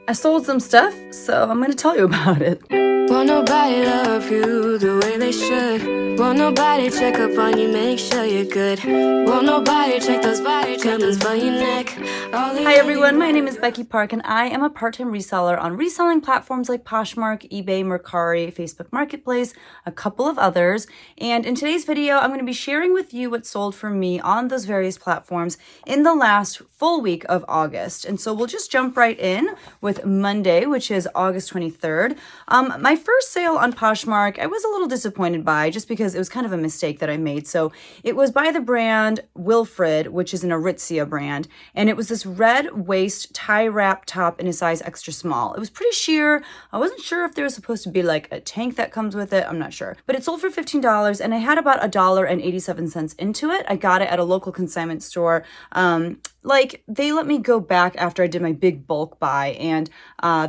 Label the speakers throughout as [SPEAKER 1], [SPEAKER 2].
[SPEAKER 1] I sold some stuff, so I'm going to tell you about it.
[SPEAKER 2] Won't nobody love you the way they should. Won't nobody check up on you, make sure you're good. Won't nobody check those body counts for your neck.
[SPEAKER 1] Hi everyone, my name is Becky Park and I am a part-time reseller on reselling platforms like Poshmark, eBay, Mercari, Facebook Marketplace, a couple of others. And in today's video, I'm going to be sharing with you what sold for me on those various platforms in the last full week of August. And so we'll just jump right in with Monday, which is August 23rd. My first sale on Poshmark, I was a little disappointed by just because it was kind of a mistake that I made. So it was by the brand Wilfred, which is an Aritzia brand. And it was this red waist tie wrap top in a size extra small. It was pretty sheer. I wasn't sure if there was supposed to be like a tank that comes with it. I'm not sure. But it sold for $15 and I had about $1.87 into it. I got it at a local consignment store. Like they let me go back after I did my big bulk buy and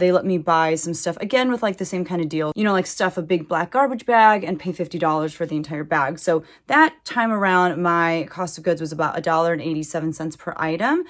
[SPEAKER 1] they let me buy some stuff again with like the same kind of deal, you know, like stuff a big black garbage bag and pay $50 for the entire bag. So that time around my cost of goods was about $1.87 per item.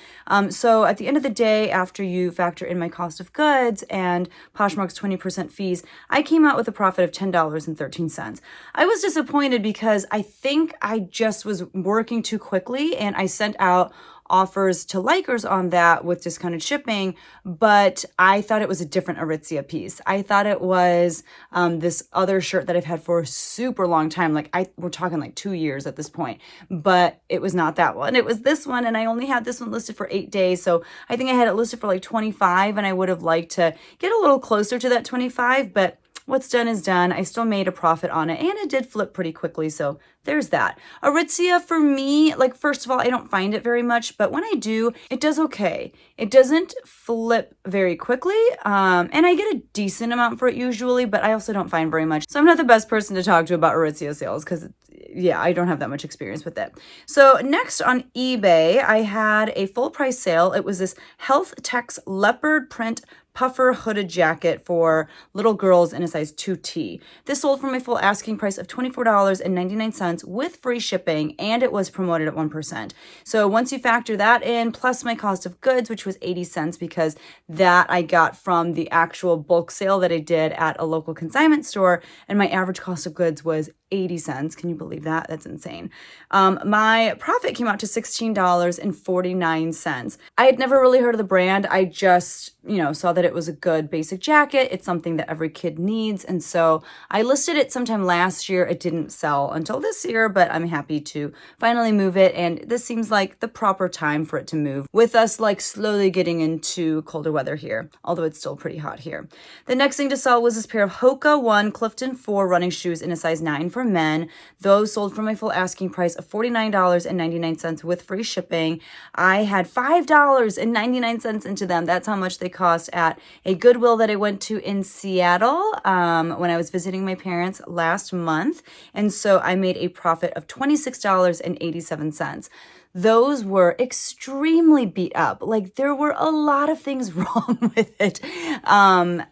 [SPEAKER 1] So at the end of the day, after you factor in my cost of goods and Poshmark's 20% fees, I came out with a profit of $10.13. I was disappointed because I think I just was working too quickly and I sent out offers to likers on that with discounted shipping, but I thought it was a different Aritzia piece. I thought it was this other shirt that I've had for a super long time. Like we're talking like 2 years at this point, but it was not that one. It was this one, and I only had this one listed for 8 days. So I think I had it listed for like 25, and I would have liked to get a little closer to that 25, but what's done is done. I still made a profit on it and it did flip pretty quickly. So there's that. Aritzia for me, like first of all, I don't find it very much, but when I do, it does okay. It doesn't flip very quickly. And I get a decent amount for it usually, but I also don't find very much. So I'm not the best person to talk to about Aritzia sales because yeah, I don't have that much experience with it. So next on eBay, I had a full price sale. It was this Health Tech's leopard print puffer hooded jacket for little girls in a size 2T. This sold for my full asking price of $24.99 with free shipping, and it was promoted at 1%. So once you factor that in, plus my cost of goods, which was 80 cents because that I got from the actual bulk sale that I did at a local consignment store, and my average cost of goods was 80 cents. Can you believe that? That's insane. My profit came out to $16.49. I had never really heard of the brand. I just, saw that it was a good basic jacket. It's something that every kid needs. And so I listed it sometime last year. It didn't sell until this year, but I'm happy to finally move it. And this seems like the proper time for it to move with us like slowly getting into colder weather here, although it's still pretty hot here. The next thing to sell was this pair of Hoka 1 Clifton 4 running shoes in a size 9 for men. Those sold for my full asking price of $49.99 with free shipping. I had $5.99 into them. That's how much they cost at a Goodwill that I went to in Seattle when I was visiting my parents last month. And so I made a profit of $26.87. Those were extremely beat up. Like there were a lot of things wrong with it.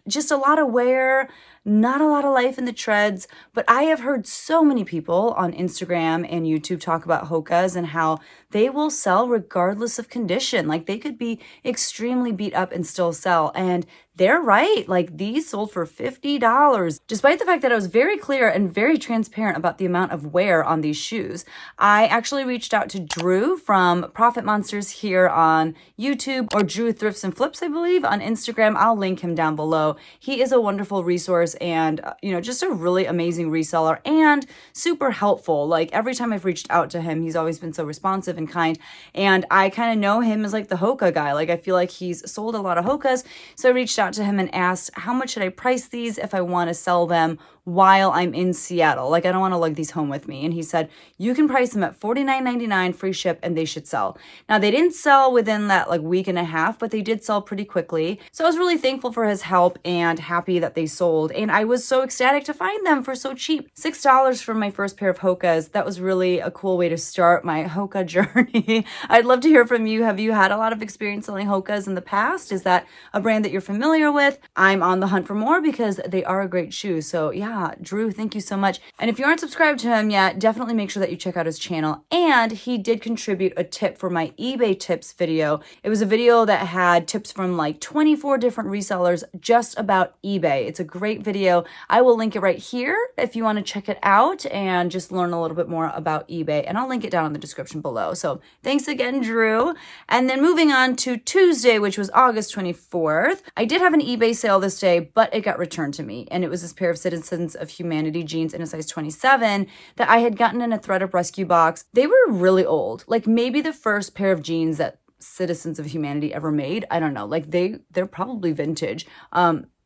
[SPEAKER 1] Just a lot of wear, not a lot of life in the treads, but I have heard so many people on Instagram and YouTube talk about Hokas and how they will sell regardless of condition. Like they could be extremely beat up and still sell. And they're right. Like these sold for $50, despite the fact that I was very clear and very transparent about the amount of wear on these shoes. I actually reached out to Drew from Profit Monsters here on YouTube, or Drew Thrifts and Flips, I believe, on Instagram. I'll link him down below. He is a wonderful resource and, just a really amazing reseller and super helpful. Like every time I've reached out to him, he's always been so responsive and kind. And I kind of know him as like the Hoka guy. Like I feel like he's sold a lot of Hokas. So I reached out to him and asked, how much should I price these if I want to sell them while I'm in Seattle? Like I don't want to lug these home with me. And he said, you can price them at $49.99 free ship and they should sell. Now they didn't sell within that like week and a half, but they did sell pretty quickly. So I was really thankful for his help and happy that they sold. And I was so ecstatic to find them for so cheap. $6 for my first pair of Hokas. That was really a cool way to start my Hoka journey. I'd love to hear from you. Have you had a lot of experience selling Hokas in the past? Is that a brand that you're familiar with? I'm on the hunt for more because they are a great shoe. So yeah, Yeah, Drew, thank you so much. And if you aren't subscribed to him yet, definitely make sure that you check out his channel. And he did contribute a tip for my eBay tips video. It was a video that had tips from like 24 different resellers just about eBay. It's a great video. I will link it right here if you want to check it out and just learn a little bit more about eBay. And I'll link it down in the description below. So thanks again, Drew. And then moving on to Tuesday, which was August 24th. I did have an eBay sale this day, but it got returned to me. And it was this pair of Citizens of Humanity jeans in a size 27 that I had gotten in a ThredUp rescue box. They were really old, like maybe the first pair of jeans that Citizens of Humanity ever made. I don't know, like they're probably vintage.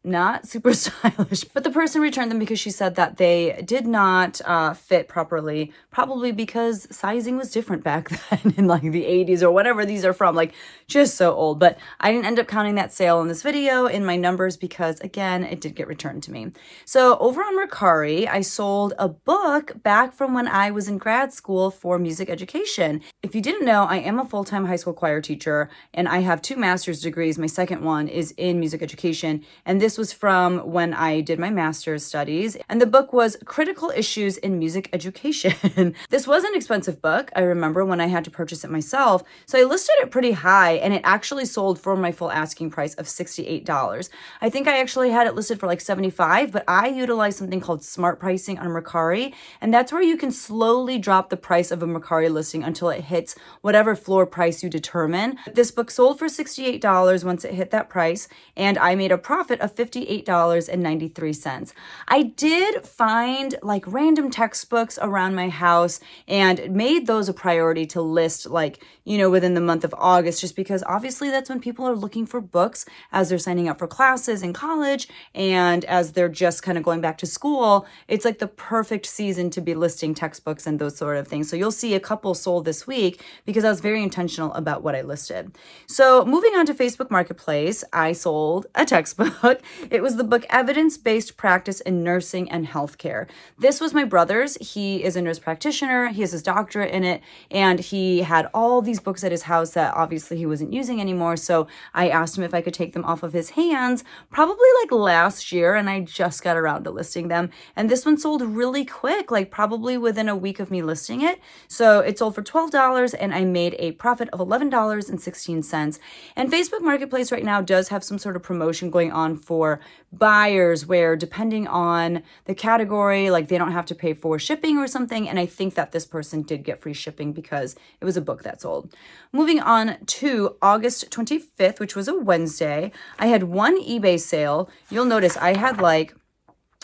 [SPEAKER 1] Not super stylish, but the person returned them because she said that they did not fit properly, probably because sizing was different back then in like the 80s or whatever these are from, like just so old. But I didn't end up counting that sale in this video in my numbers because again, it did get returned to me. So over on Mercari, I sold a book back from when I was in grad school for music education. If you didn't know, I am a full-time high school choir teacher and I have 2 master's degrees. My second one is in music education, and this was from when I did my master's studies, and the book was Critical Issues in Music Education. This was an expensive book. I remember when I had to purchase it myself, so I listed it pretty high, and it actually sold for my full asking price of $68. I think I actually had it listed for like $75, but I utilized something called smart pricing on Mercari, and that's where you can slowly drop the price of a Mercari listing until it hits whatever floor price you determine. This book sold for $68 once it hit that price, and I made a profit of $58.93. I did find like random textbooks around my house and made those a priority to list, like, you know, within the month of August, just because obviously that's when people are looking for books as they're signing up for classes in college and as they're just kind of going back to school. It's like the perfect season to be listing textbooks and those sort of things. So you'll see a couple sold this week because I was very intentional about what I listed. So moving on to Facebook Marketplace, I sold a textbook. It was the book Evidence-Based Practice in Nursing and Healthcare. This was my brother's. He is a nurse practitioner. He has his doctorate in it, and he had all these books at his house that obviously he wasn't using anymore. So I asked him if I could take them off of his hands, probably like last year, and I just got around to listing them. And this one sold really quick, like probably within a week of me listing it. So it sold for $12, and I made a profit of $11.16. And Facebook Marketplace right now does have some sort of promotion going on for buyers where depending on the category, like they don't have to pay for shipping or something. And I think that this person did get free shipping because it was a book that sold. Moving on to August 25th, which was a Wednesday, I had one eBay sale. You'll notice I had like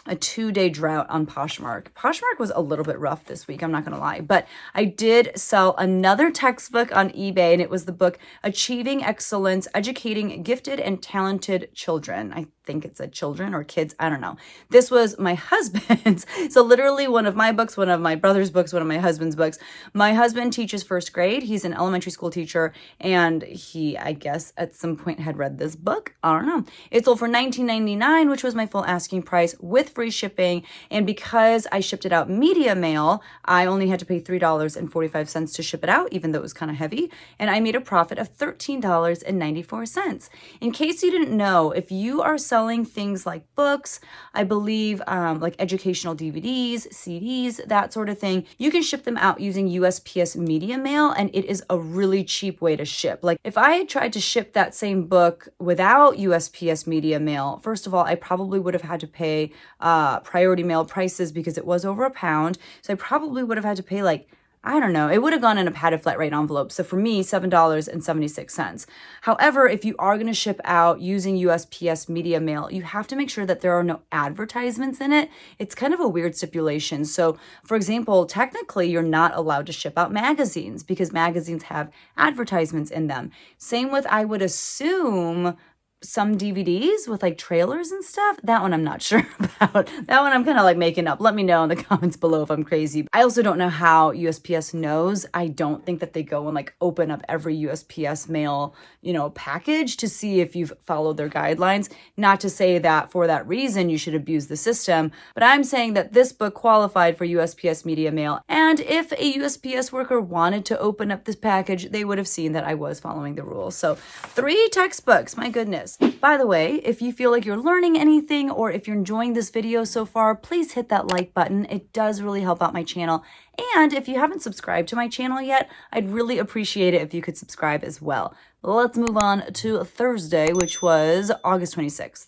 [SPEAKER 1] a 2-day drought on Poshmark. Poshmark was a little bit rough this week, I'm not going to lie, but I did sell another textbook on eBay, and it was the book Achieving Excellence, Educating Gifted and Talented Children. I think it said children or kids, I don't know. This was my husband's. So literally one of my books, one of my brother's books, one of my husband's books. My husband teaches first grade. He's an elementary school teacher, and he, I guess, at some point had read this book. I don't know. It sold for $19.99, which was my full asking price with free shipping. And because I shipped it out media mail, I only had to pay $3.45 to ship it out, even though it was kind of heavy. And I made a profit of $13.94. In case you didn't know, if you are selling things like books, I believe like educational DVDs, CDs, that sort of thing, you can ship them out using USPS media mail, and it is a really cheap way to ship. Like if I had tried to ship that same book without USPS media mail, first of all, I probably would have had to pay priority mail prices because it was over £1. So I probably would have had to pay like, I don't know, it would have gone in a padded flat rate envelope. So for me, $7.76. However, if you are going to ship out using USPS media mail, you have to make sure that there are no advertisements in it. It's kind of a weird stipulation. So for example, technically you're not allowed to ship out magazines because magazines have advertisements in them. Same with, I would assume, some DVDs with like trailers and stuff. That one I'm not sure about. That one I'm kind of like making up. Let me know in the comments below if I'm crazy. I also don't know how USPS knows. I don't think that they go and like open up every USPS mail, you know, package to see if you've followed their guidelines. Not to say that for that reason you should abuse the system, but I'm saying that this book qualified for USPS media mail. And if a USPS worker wanted to open up this package, they would have seen that I was following the rules. So 3 textbooks, my goodness. service. By the way, if you feel like you're learning anything or if you're enjoying this video so far, please hit that like button. It does really help out my channel. And if you haven't subscribed to my channel yet, I'd really appreciate it if you could subscribe as well. Let's move on to Thursday, which was August 26th.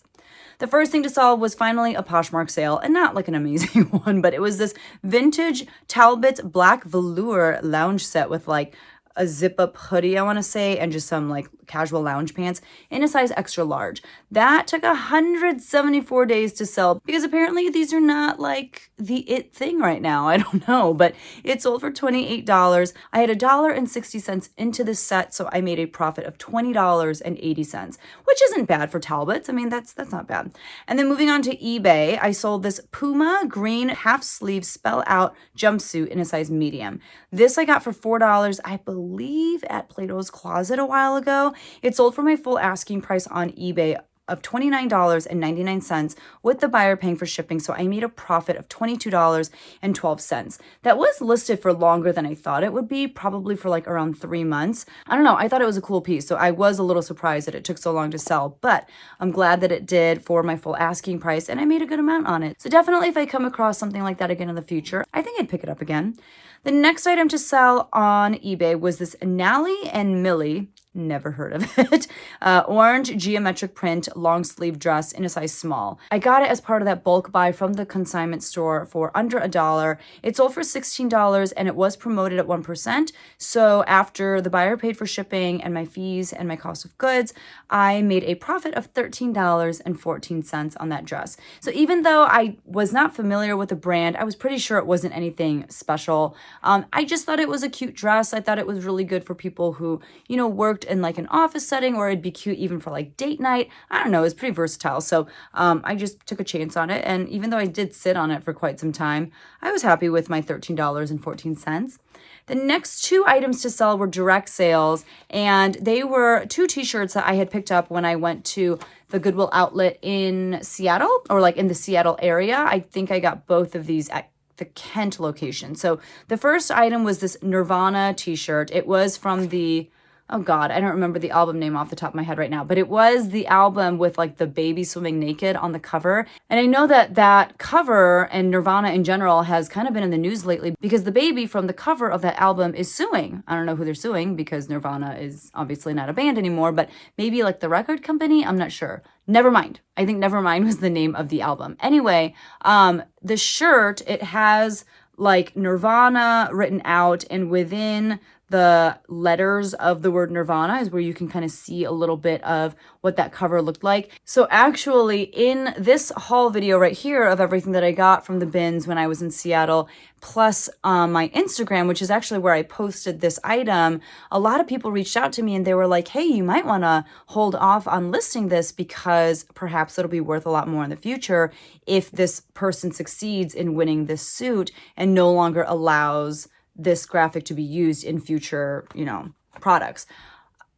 [SPEAKER 1] The first thing to solve was finally a Poshmark sale, and not like an amazing one, but it was this vintage Talbot black velour lounge set with like a zip-up hoodie, I want to say, and just some like casual lounge pants in a size extra large. That took 174 days to sell because apparently these are not like the it thing right now. I don't know, but it sold for $28. I had $1.60 into this set, so I made a profit of $20.80, which isn't bad for Talbots. I mean, that's not bad. And then moving on to eBay, I sold this Puma green half sleeve spell out jumpsuit in a size medium. This I got for $4, I believe at Plato's Closet a while ago. It sold for my full asking price on eBay of $29.99 with the buyer paying for shipping, so I made a profit of $22.12. That was listed for longer than I thought it would be, probably for like around 3 months. I don't know, I thought it was a cool piece, so I was a little surprised that it took so long to sell, but I'm glad that it did for my full asking price, and I made a good amount on it. So definitely if I come across something like that again in the future, I think I'd pick it up again. The next item to sell on eBay was this Nally and Millie, never heard of it, orange geometric print long sleeve dress in a size small. I got it as part of that bulk buy from the consignment store for under $1. It sold for $16 and it was promoted at 1%. So after the buyer paid for shipping and my fees and my cost of goods, I made a profit of $13.14 on that dress. So even though I was not familiar with the brand, I was pretty sure it wasn't anything special. I just thought it was a cute dress. I thought it was really good for people who, you know, worked in like an office setting, or it'd be cute even for like date night. I don't know, it's pretty versatile. So I just took a chance on it. And even though I did sit on it for quite some time, I was happy with my $13.14. The next two items to sell were direct sales, and they were two t-shirts that I had picked up when I went to the Goodwill outlet in Seattle, or like in the Seattle area. I think I got both of these at the Kent location. So the first item was this Nirvana t-shirt. It was from the, oh God, I don't remember the album name off the top of my head right now, but it was the album with like the baby swimming naked on the cover. And I know that that cover and Nirvana in general has kind of been in the news lately because the baby from the cover of that album is suing. I don't know who they're suing because Nirvana is obviously not a band anymore, but maybe like the record company, I'm not sure. Nevermind. I think Nevermind was the name of the album. Anyway, the shirt, it has like Nirvana written out, and within the letters of the word Nirvana is where you can kind of see a little bit of what that cover looked like. So actually in this haul video right here of everything that I got from the bins when I was in Seattle, plus my Instagram, which is actually where I posted this item, a lot of people reached out to me and they were like, hey, you might want to hold off on listing this because perhaps it'll be worth a lot more in the future if this person succeeds in winning this suit and no longer allows this graphic to be used in future, you know, products.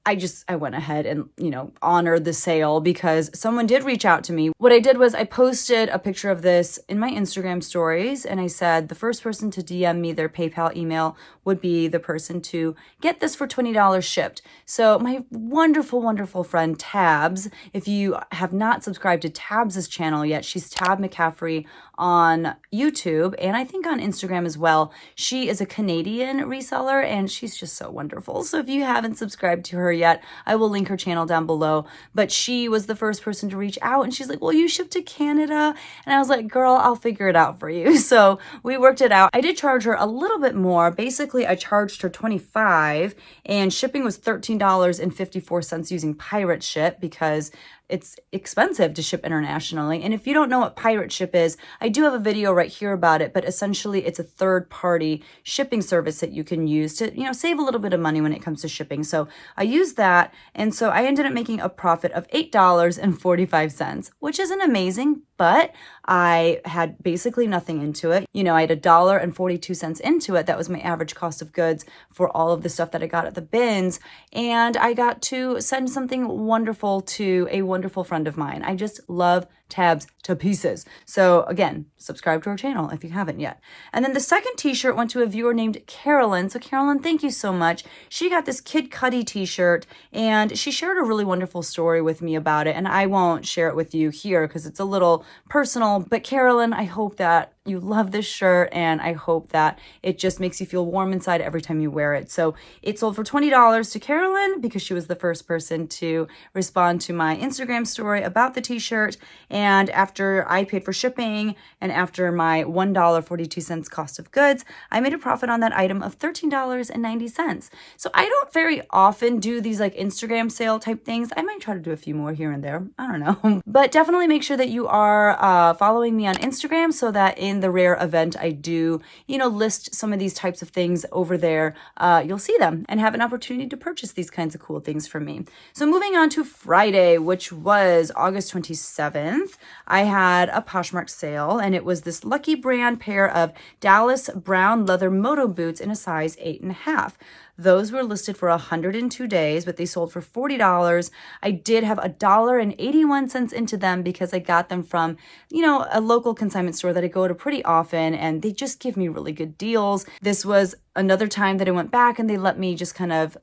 [SPEAKER 1] I went ahead and, you know, honored the sale because someone did reach out to me. What I did was I posted a picture of this in my Instagram stories, and I said the first person to DM me their PayPal email would be the person to get this for $20 shipped. So my wonderful, wonderful friend Tabs, if you have not subscribed to Tabs' channel yet, she's Tab McCaffrey on YouTube and I think on Instagram as well. She is a Canadian reseller and she's just so wonderful. So if you haven't subscribed to her yet, I will link her channel down below. But she was the first person to reach out and she's like, well, you ship to Canada? And I was like, girl, I'll figure it out for you. So we worked it out. I did charge her a little bit more. Basically, I charged her $25 and shipping was $13.54 using pirate ship because it's expensive to ship internationally. And if you don't know what pirate ship is, I do have a video right here about it, but essentially it's a third-party shipping service that you can use to, you know, save a little bit of money when it comes to shipping. So I used that, and so I ended up making a profit of $8.45, which isn't amazing, but I had basically nothing into it. You know, I had $1.42 into it. That was my average cost of goods for all of the stuff that I got at the bins. And I got to send something wonderful to a wonderful friend of mine. I just love tabs to pieces. So again, subscribe to our channel if you haven't yet. And then the second t-shirt went to a viewer named Carolyn. So Carolyn, thank you so much. She got this Kid Cudi t-shirt and she shared a really wonderful story with me about it. And I won't share it with you here because it's a little personal. But Carolyn, I hope that you love this shirt and I hope that it just makes you feel warm inside every time you wear it. So it sold for $20 to Carolyn because she was the first person to respond to my Instagram story about the t-shirt. And after I paid for shipping and after my $1.42 cost of goods, I made a profit on that item of $13.90. So I don't very often do these like Instagram sale type things. I might try to do a few more here and there. I don't know. But definitely make sure that you are following me on Instagram so that in the rare event I do, list some of these types of things over there, you'll see them and have an opportunity to purchase these kinds of cool things from me. So moving on to Friday, which was August 27th, I had a Poshmark sale and it was this Lucky Brand pair of Dallas brown leather moto boots in a size 8.5. Those were listed for 102 days, but they sold for $40. I did have $1.81 into them because I got them from, a local consignment store that I go to pretty often, and they just give me really good deals. This was another time that I went back and they let me just kind of,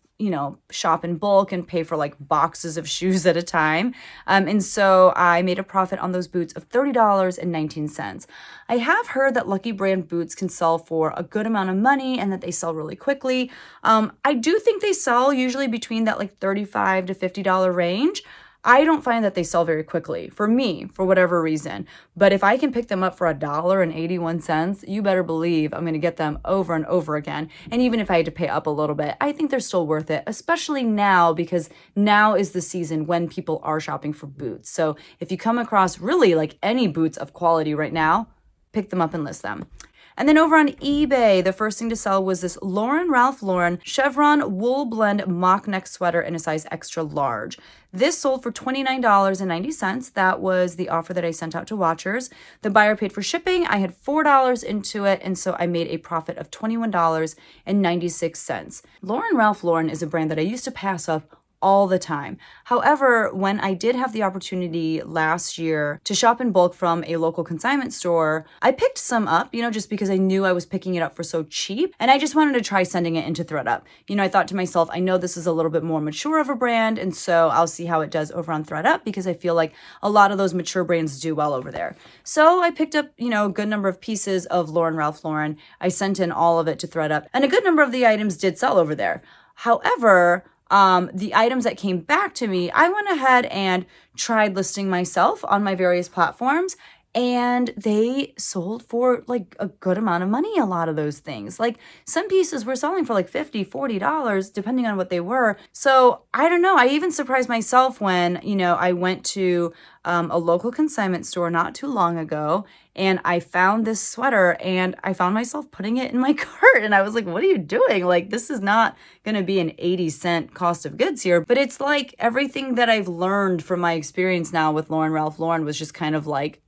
[SPEAKER 1] shop in bulk and pay for like boxes of shoes at a time. And so I made a profit on those boots of $30.19. I have heard that Lucky Brand boots can sell for a good amount of money and that they sell really quickly. I do think they sell usually between that like $35 to $50 range. I don't find that they sell very quickly for me, for whatever reason. But if I can pick them up for $1.81, you better believe I'm going to get them over and over again. And even if I had to pay up a little bit, I think they're still worth it, especially now because now is the season when people are shopping for boots. So if you come across really like any boots of quality right now, pick them up and list them. And then over on eBay, the first thing to sell was this Ralph Lauren chevron wool blend mock neck sweater in a size extra large. This sold for $29.90. That was the offer that I sent out to watchers. The buyer paid for shipping. I had $4 into it, and so I made a profit of $21.96. Ralph Lauren is a brand that I used to pass up all the time. However, when I did have the opportunity last year to shop in bulk from a local consignment store, I picked some up, just because I knew I was picking it up for so cheap. And I just wanted to try sending it into ThredUp. I thought to myself, I know this is a little bit more mature of a brand. And so I'll see how it does over on ThredUp because I feel like a lot of those mature brands do well over there. So I picked up, a good number of pieces of Ralph Lauren. I sent in all of it to ThredUp and a good number of the items did sell over there. However, the items that came back to me, I went ahead and tried listing myself on my various platforms, and they sold for like a good amount of money, a lot of those things. Like some pieces were selling for like $50, $40, depending on what they were. So I don't know. I even surprised myself when, I went to a local consignment store not too long ago and I found this sweater and I found myself putting it in my cart and I was like, what are you doing? Like, this is not going to be an 80-cent cost of goods here. But it's like everything that I've learned from my experience now with Ralph Lauren was just kind of like,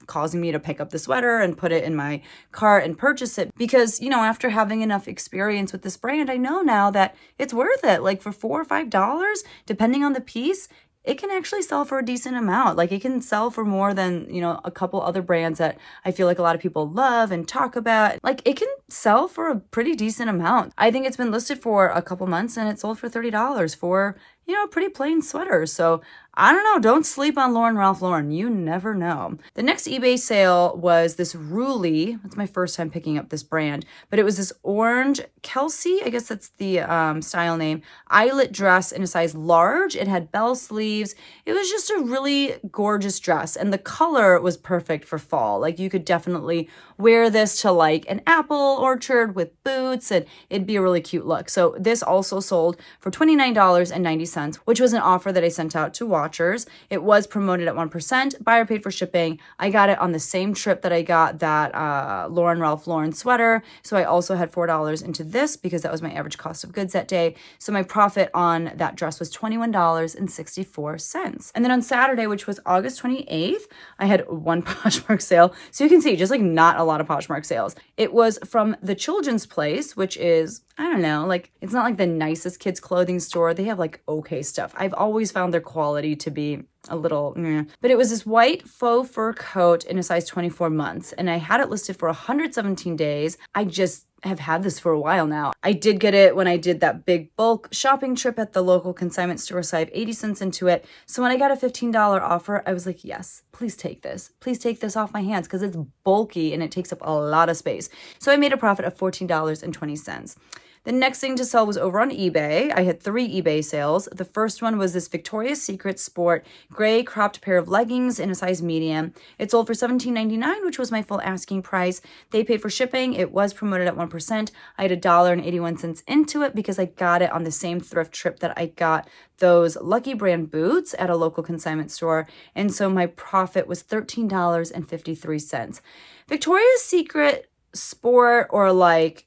[SPEAKER 1] causing me to pick up the sweater and put it in my cart and purchase it because, after having enough experience with this brand, I know now that it's worth it. Like for $4 or $5, depending on the piece, it can actually sell for a decent amount. Like it can sell for more than, a couple other brands that I feel like a lot of people love and talk about. Like it can sell for a pretty decent amount. I think it's been listed for a couple months and it sold for $30 for, a pretty plain sweater. So I don't know. Don't sleep on Ralph Lauren. You never know. The next eBay sale was this Ruly. That's my first time picking up this brand, but it was this orange Kelsey. I guess that's the style name. Eyelet dress in a size large. It had bell sleeves. It was just a really gorgeous dress, and the color was perfect for fall. Like you could definitely wear this to like an apple orchard with boots, and it'd be a really cute look. So this also sold for $29.90. cents, which was an offer that I sent out to watchers. It was promoted at 1%. Buyer paid for shipping. I got it on the same trip that I got that Ralph Lauren sweater. So I also had $4 into this because that was my average cost of goods that day. So my profit on that dress was $21.64. And then on Saturday, which was August 28th, I had one Poshmark sale. So you can see just like not a lot of Poshmark sales. It was from the Children's Place, which is, I don't know, like it's not like the nicest kids clothing store. They have like okay stuff. I've always found their quality to be a little but it was this white faux fur coat in a size 24 months, and I had it listed for 117 days. I just have had this for a while now. I did get it when I did that big bulk shopping trip at the local consignment store, so I have 80 cents into it. So when I got a $15 offer, I was like, yes, please take this. Please take this off my hands because it's bulky and it takes up a lot of space. So I made a profit of $14.20. The next thing to sell was over on eBay. I had 3 eBay sales. The first one was this Victoria's Secret Sport gray cropped pair of leggings in a size medium. It sold for $17.99, which was my full asking price. They paid for shipping. It was promoted at 1%. I had $1.81 into it because I got it on the same thrift trip that I got those Lucky Brand boots at a local consignment store. And so my profit was $13.53. Victoria's Secret Sport, or like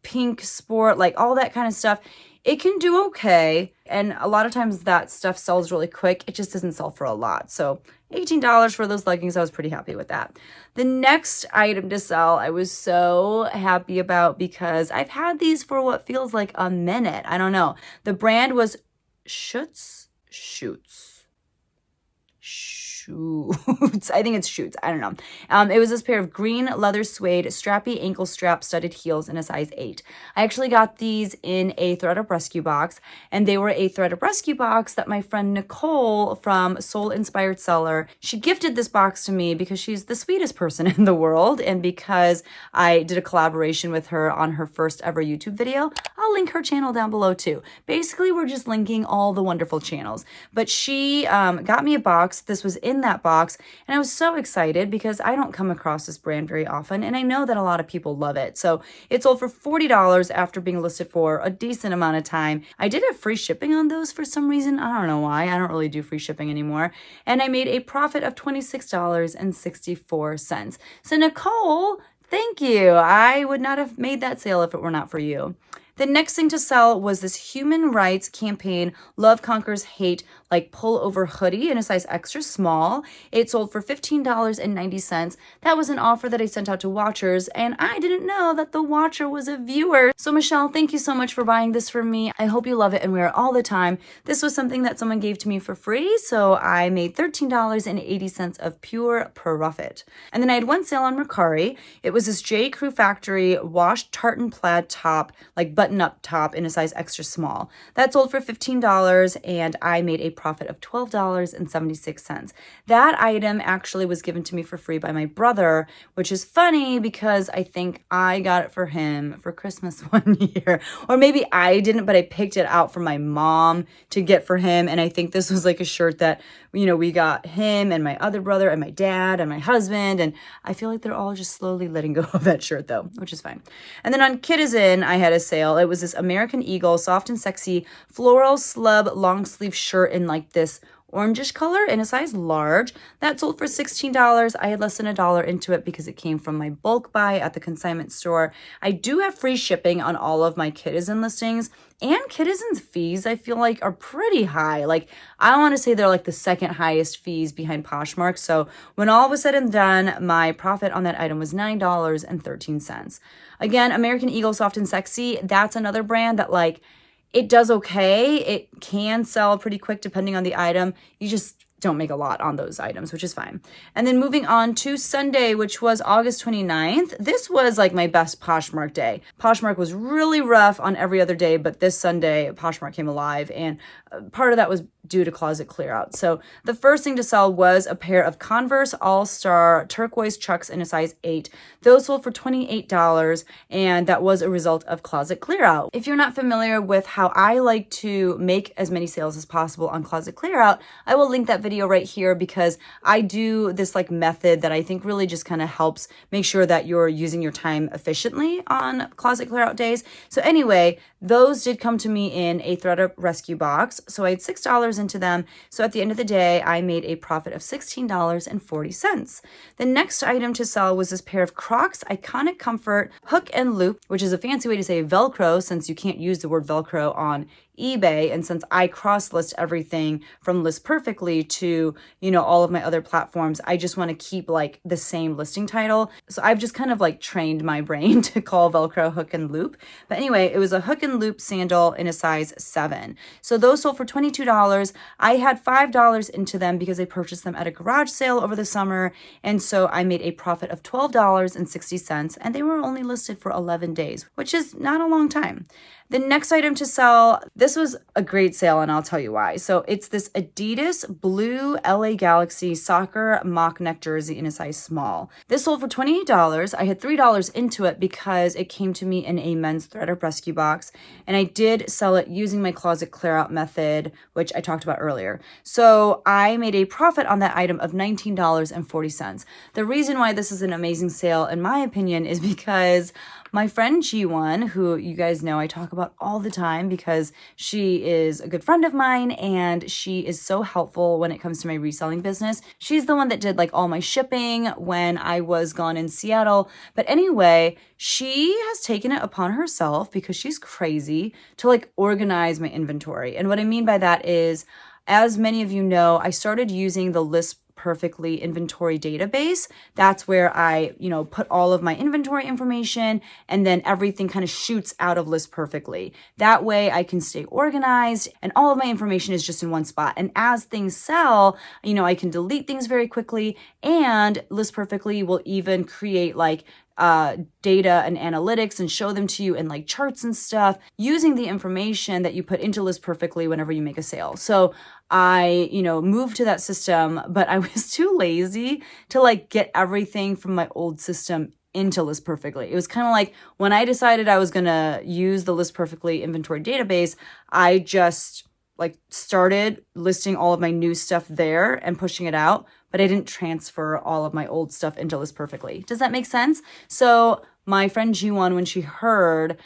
[SPEAKER 1] pink sport, like all that kind of stuff, it can do okay. And a lot of times that stuff sells really quick. It just doesn't sell for a lot. So $18 for those leggings, I was pretty happy with that. The next item to sell, I was so happy about because I've had these for what feels like a minute. I don't know. The brand was Schutz. I think it's Shoots. I don't know. It was this pair of green leather suede strappy ankle strap studded heels in a size 8. I actually got these in a ThredUp rescue box, and they were a ThredUp rescue box that my friend Nicole from Soul Inspired Seller, she gifted this box to me because she's the sweetest person in the world, and because I did a collaboration with her on her first ever YouTube video. I'll link her channel down below too. Basically, we're just linking all the wonderful channels. But she got me a box. This was in that box, and I was so excited because I don't come across this brand very often, and I know that a lot of people love it. So it sold for $40 after being listed for a decent amount of time. I did have free shipping on those for some reason. I don't know why. I don't really do free shipping anymore. And I made a profit of $26.64. So Nicole, thank you. I would not have made that sale if it were not for you. The next thing to sell was this human rights campaign, Love Conquers Hate, like pullover hoodie in a size extra small. It sold for $15.90. That was an offer that I sent out to watchers, and I didn't know that the watcher was a viewer. So Michelle, thank you so much for buying this for me. I hope you love it and wear it all the time. This was something that someone gave to me for free, so I made $13.80 of pure profit. And then I had one sale on Mercari. It was this J. Crew Factory washed tartan plaid top, like button-up top in a size extra small. That sold for $15, and I made a profit of $12.76. That item actually was given to me for free by my brother, which is funny because I think I got it for him for Christmas one year. Or maybe I didn't, but I picked it out for my mom to get for him. And I think this was like a shirt that, you know, we got him and my other brother and my dad and my husband. And I feel like they're all just slowly letting go of that shirt though, which is fine. And then on Kidizen, I had a sale. It was this American Eagle soft and sexy floral slub long sleeve shirt in like this orangish color in a size large. That sold for $16. I had less than $1 into it because it came from my bulk buy at the consignment store. I do have free shipping on all of my Kidizen listings, and Kidizen's fees I feel like are pretty high. Like I want to say they're like the second highest fees behind Poshmark. So when all was said and done, my profit on that item was $9.13. Again, American Eagle soft and sexy. That's another brand that like it does okay. It can sell pretty quick depending on the item. You just don't make a lot on those items, which is fine. And then moving on to Sunday, which was August 29th. This was like my best Poshmark day. Poshmark was really rough on every other day, but this Sunday, Poshmark came alive. And part of that was due to closet clear out. So the first thing to sell was a pair of Converse All-Star turquoise Chucks in a size 8. Those sold for $28, and that was a result of closet clear out. If you're not familiar with how I like to make as many sales as possible on closet clear out, I will link that video right here because I do this like method that I think really just kind of helps make sure that you're using your time efficiently on closet clear out days. So anyway, those did come to me in a thredUP rescue box. So I had $6 into them. So at the end of the day, I made a profit of $16.40. The next item to sell was this pair of Crocs Iconic Comfort Hook and Loop, which is a fancy way to say Velcro since you can't use the word Velcro on eBay. And since I cross-list everything from List Perfectly to, all of my other platforms, I just want to keep like the same listing title. So I've just kind of like trained my brain to call Velcro Hook and Loop. But anyway, it was a hook and loop sandal in a size 7. So those sold for $22. I had $5 into them because I purchased them at a garage sale over the summer. And so I made a profit of $12.60, and they were only listed for 11 days, which is not a long time. The next item to sell, this was a great sale, and I'll tell you why. So it's this Adidas blue LA Galaxy soccer mock neck jersey in a size small. This sold for $28. I had $3 into it because it came to me in a men's thredUP rescue box, and I did sell it using my closet clear out method, which I talked about earlier. So I made a profit on that item of $19.40. The reason why this is an amazing sale, in my opinion, is because my friend G1, who you guys know I talk about all the time because she is a good friend of mine and she is so helpful when it comes to my reselling business. She's the one that did like all my shipping when I was gone in Seattle. But anyway, she has taken it upon herself because she's crazy to like organize my inventory. And what I mean by that is, as many of you know, I started using the List Perfectly inventory database. That's where I, put all of my inventory information and then everything kind of shoots out of List Perfectly. That way I can stay organized and all of my information is just in one spot. And as things sell, I can delete things very quickly, and List Perfectly will even create like data and analytics and show them to you in like charts and stuff using the information that you put into List Perfectly whenever you make a sale. So I, moved to that system, but I was too lazy to like get everything from my old system into List Perfectly. It was kind of like when I decided I was going to use the List Perfectly inventory database, I just like started listing all of my new stuff there and pushing it out, but I didn't transfer all of my old stuff into List Perfectly. Does that make sense? So my friend G1, when she heard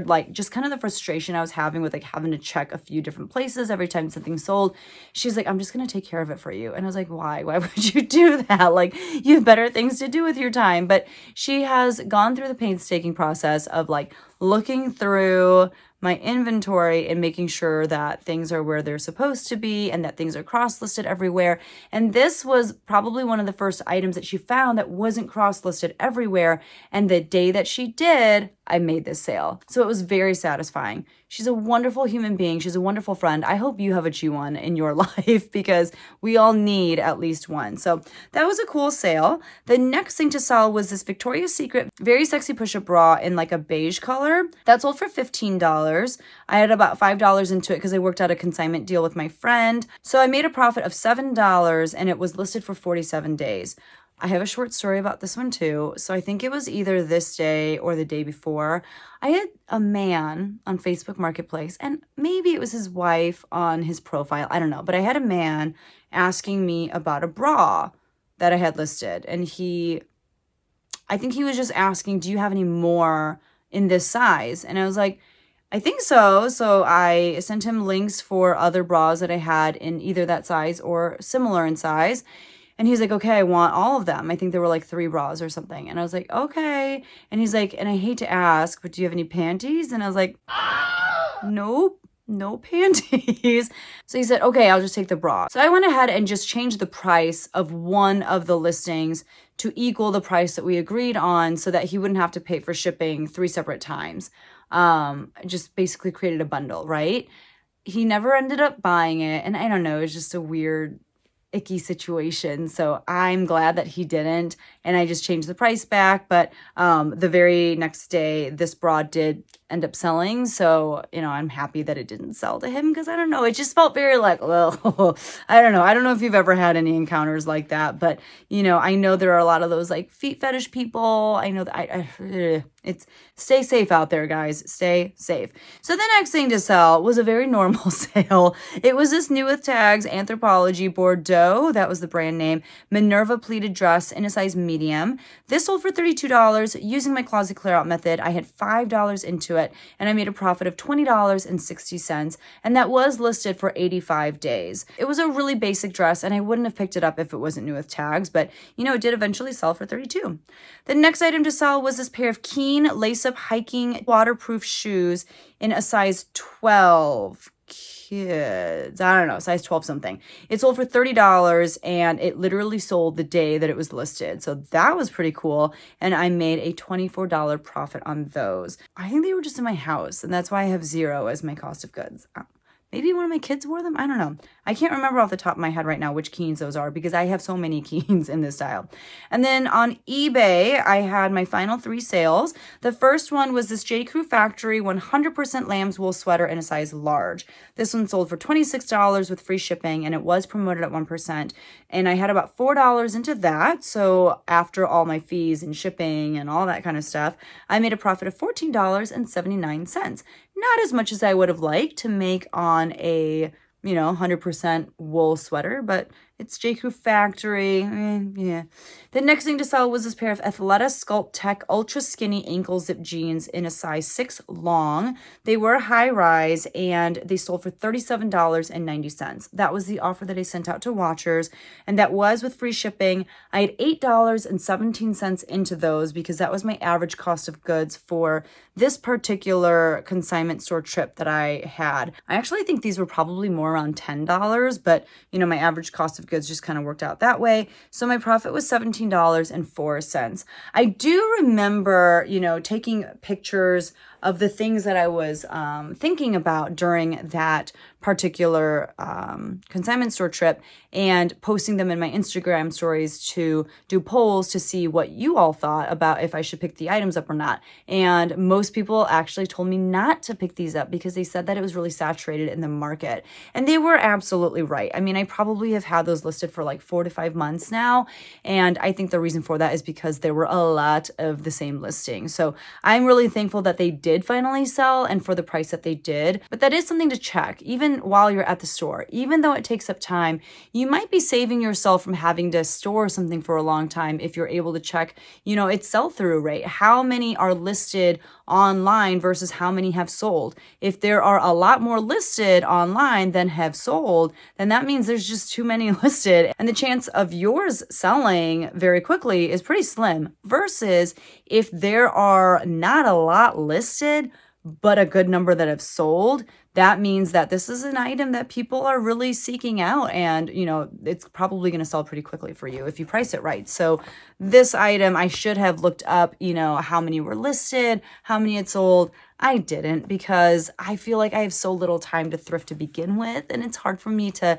[SPEAKER 1] like just kind of the frustration I was having with like having to check a few different places every time something sold, she's like, I'm just going to take care of it for you. And I was like, why would you do that? Like, you have better things to do with your time. But she has gone through the painstaking process of like looking through my inventory and making sure that things are where they're supposed to be and that things are cross-listed everywhere. And this was probably one of the first items that she found that wasn't cross-listed everywhere. And the day that she did, I made this sale. So it was very satisfying. She's a wonderful human being. She's a wonderful friend. I hope you have a G1 in your life because we all need at least one. So that was a cool sale. The next thing to sell was this Victoria's Secret very sexy push-up bra in like a beige color. That sold for $15. I had about $5 into it because I worked out a consignment deal with my friend. So I made a profit of $7 and it was listed for 47 days. I have a short story about this one too. So I think it was either this day or the day before. I had a man on Facebook Marketplace, and maybe it was his wife on his profile. I don't know. But I had a man asking me about a bra that I had listed. And I think he was just asking, do you have any more in this size? And I was like, I think so. So I sent him links for other bras that I had in either that size or similar in size. And he's like, okay, I want all of them. I think there were like 3 bras or something. And I was like, okay. And he's like, and I hate to ask, but do you have any panties? And I was like, nope, no panties. So he said, okay, I'll just take the bra. So I went ahead and just changed the price of one of the listings to equal the price that we agreed on so that he wouldn't have to pay for shipping 3 separate times. Just basically created a bundle, right? He never ended up buying it. And I don't know, it's just a weird icky situation. So I'm glad that he didn't. And I just changed the price back. But the very next day, this bra did end up selling. So, I'm happy that it didn't sell to him because I don't know. It just felt very like, well, I don't know. I don't know if you've ever had any encounters like that. But, I know there are a lot of those like feet fetish people. I know that it's stay safe out there, guys. Stay safe. So the next thing to sell was a very normal sale. It was this new with tags Anthropologie Bordeaux. That was the brand name. Minerva pleated dress in a size medium. This sold for $32. Using my closet clear out method, I had $5 into it and I made a profit of $20.60. And that was listed for 85 days. It was a really basic dress and I wouldn't have picked it up if it wasn't new with tags, but it did eventually sell for $32. The next item to sell was this pair of Keen lace-up hiking waterproof shoes in a size 12. Kids, I don't know, size 12 something. It sold for $30 and it literally sold the day that it was listed. So that was pretty cool. And I made a $24 profit on those. I think they were just in my house and that's why I have 0 as my cost of goods. Maybe one of my kids wore them. I don't know. I can't remember off the top of my head right now which Keens those are because I have so many Keens in this style. And then on eBay, I had my final 3 sales. The first one was this J. Crew Factory 100% lamb's wool sweater in a size large. This one sold for $26 with free shipping and it was promoted at 1%. And I had about $4 into that. So after all my fees and shipping and all that kind of stuff, I made a profit of $14.79. Not as much as I would have liked to make on a, 100% wool sweater, but it's J. Crew Factory. Yeah. The next thing to sell was this pair of Athleta Sculpt Tech ultra skinny ankle zip jeans in a size 6 long. They were high rise and they sold for $37.90. That was the offer that I sent out to watchers and that was with free shipping. I had $8.17 into those because that was my average cost of goods for this particular consignment store trip that I had. I actually think these were probably more around $10, but my average cost of goods just kind of worked out that way. So my profit was $17.04. I do remember, taking pictures of the things that I was thinking about during that particular consignment store trip and posting them in my Instagram stories to do polls to see what you all thought about if I should pick the items up or not. And most people actually told me not to pick these up because they said that it was really saturated in the market. And they were absolutely right. I mean, I probably have had those listed for like 4 to 5 months now. And I think the reason for that is because there were a lot of the same listings. So I'm really thankful that they did finally sell and for the price that they did. But that is something to check, even while you're at the store. Even though it takes up time, you might be saving yourself from having to store something for a long time if you're able to check, its sell-through rate. How many are listed online versus how many have sold? If there are a lot more listed online than have sold, then that means there's just too many listed. And the chance of yours selling very quickly is pretty slim versus if there are not a lot listed, but a good number that have sold, that means that this is an item that people are really seeking out and, it's probably going to sell pretty quickly for you if you price it right. So this item, I should have looked up, how many were listed, how many had sold. I didn't because I feel like I have so little time to thrift to begin with. And it's hard for me to,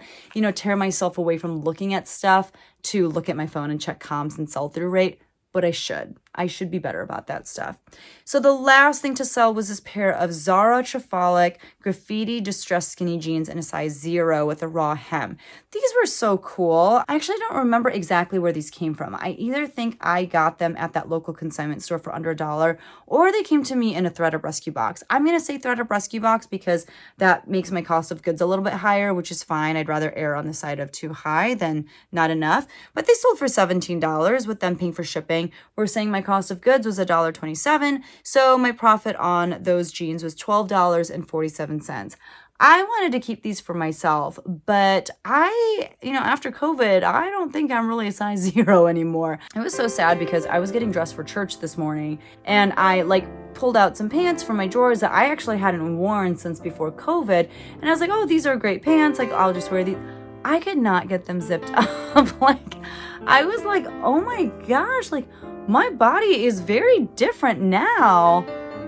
[SPEAKER 1] tear myself away from looking at stuff to look at my phone and check comms and sell-through rate. But I should be better about that stuff. So the last thing to sell was this pair of Zara Trafalic graffiti distressed skinny jeans in a size 0 with a raw hem. These were so cool. I actually don't remember exactly where these came from. I either think I got them at that local consignment store for under $1 or they came to me in a ThredUp rescue box. I'm going to say ThredUp rescue box because that makes my cost of goods a little bit higher, which is fine. I'd rather err on the side of too high than not enough. But they sold for $17 with them paying for shipping. We're saying my cost of goods was $1.27, so my profit on those jeans was $12.47. I wanted to keep these for myself, but after COVID, I don't think I'm really a size 0 anymore. It was so sad because I was getting dressed for church this morning and I pulled out some pants from my drawers that I actually hadn't worn since before COVID. And I was like, oh, these are great pants. I'll just wear these. I could not get them zipped up. I was like, oh my gosh, my body is very different now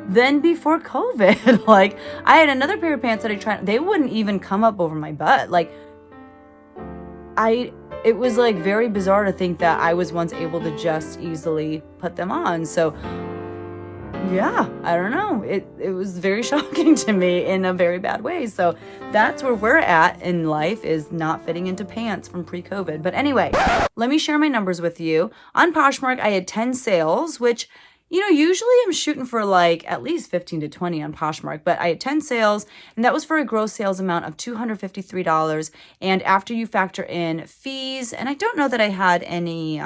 [SPEAKER 1] than before COVID. I had another pair of pants that I tried. They wouldn't even come up over my butt. it was like very bizarre to think that I was once able to just easily put them on. So yeah, I don't know. It was very shocking to me in a very bad way. So that's where we're at in life, is not fitting into pants from pre-COVID. But anyway, let me share my numbers with you. On Poshmark, I had 10 sales, which, usually I'm shooting for like at least 15 to 20 on Poshmark, but I had 10 sales, and that was for a gross sales amount of $253. And after you factor in fees, and I don't know that I had any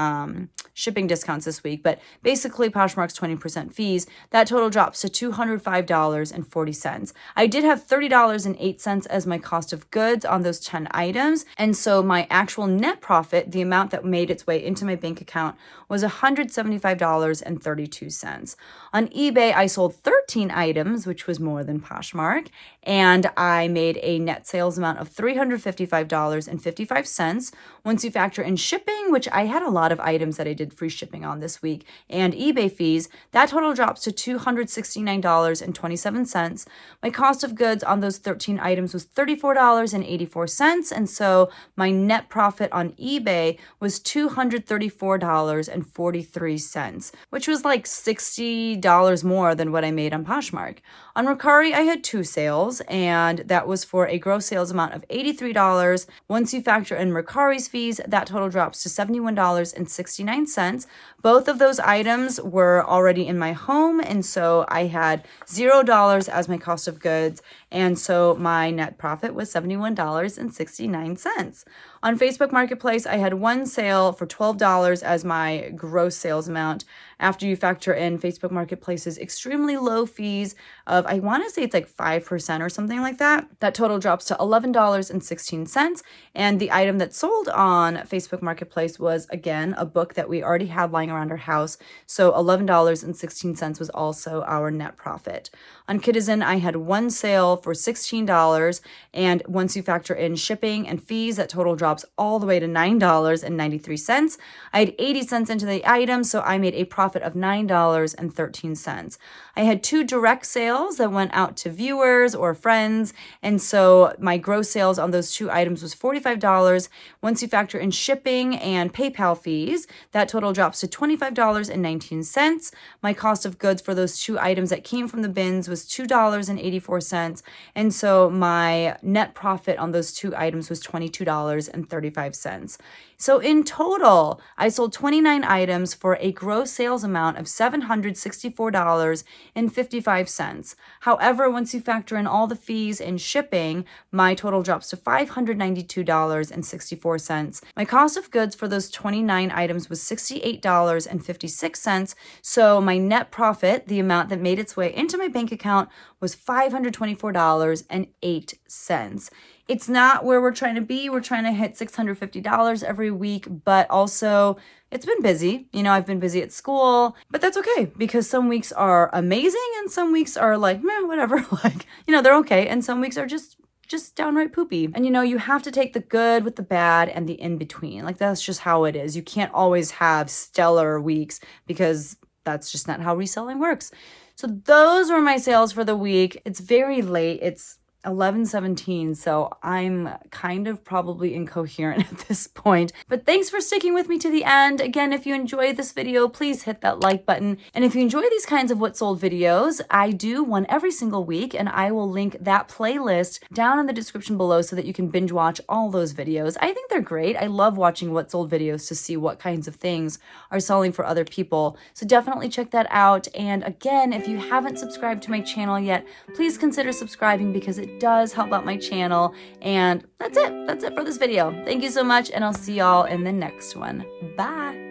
[SPEAKER 1] shipping discounts this week, but basically Poshmark's 20% fees, that total drops to $205.40. I did have $30.08 as my cost of goods on those 10 items. And so my actual net profit, the amount that made its way into my bank account, was $175.32. On eBay, I sold 13 items, which was more than Poshmark, and I made a net sales amount of $355.55. Once you factor in shipping, which I had a lot of items that I did free shipping on this week, and eBay fees, that total drops to $269.27. My cost of goods on those 13 items was $34.84, and so my net profit on eBay was $234.43, which was like $60 more than what I made on Poshmark. On Mercari, I had 2 sales, and that was for a gross sales amount of $83. Once you factor in Mercari's fees, that total drops to $71.69. Both of those items were already in my home, and so I had $0 as my cost of goods, and so my net profit was $71.69. On Facebook Marketplace, I had 1 sale for $12 as my gross sales amount. After you factor in Facebook Marketplace's extremely low fees of, I want to say it's like 5% or something like that, that total drops to $11.16. And the item that sold on Facebook Marketplace was, again, a book that we already had lying around our house. So $11.16 was also our net profit. On Kidizen, I had 1 sale for $16, and once you factor in shipping and fees, that total drops all the way to $9.93. I had 80 cents into the item, so I made a profit of $9.13. I had 2 direct sales that went out to viewers or friends, and so my gross sales on those 2 items was $45. Once you factor in shipping and PayPal fees, that total drops to $25.19. My cost of goods for those 2 items that came from the bins was $2.84, and so my net profit on those 2 items was $22.35. So in total, I sold 29 items for a gross sales amount of $764.55. However, once you factor in all the fees and shipping, my total drops to $592.64. My cost of goods for those 29 items was $68.56. So my net profit, the amount that made its way into my bank account, was $524.08. It's not where we're trying to be. We're trying to hit $650 every week, but also it's been busy. I've been busy at school, but that's okay because some weeks are amazing and some weeks are like, meh, whatever. They're okay. And some weeks are just downright poopy. And you have to take the good with the bad and the in-between. That's just how it is. You can't always have stellar weeks because that's just not how reselling works. So those were my sales for the week. It's very late. It's 11:17, so I'm kind of probably incoherent at this point. But thanks for sticking with me to the end. Again, if you enjoyed this video, please hit that like button. And if you enjoy these kinds of What Sold videos, I do one every single week, and I will link that playlist down in the description below so that you can binge watch all those videos. I think they're great. I love watching What Sold videos to see what kinds of things are selling for other people. So definitely check that out. And again, if you haven't subscribed to my channel yet, please consider subscribing because it does help out my channel. And that's it for this video. Thank you so much, and I'll see y'all in the next one. Bye.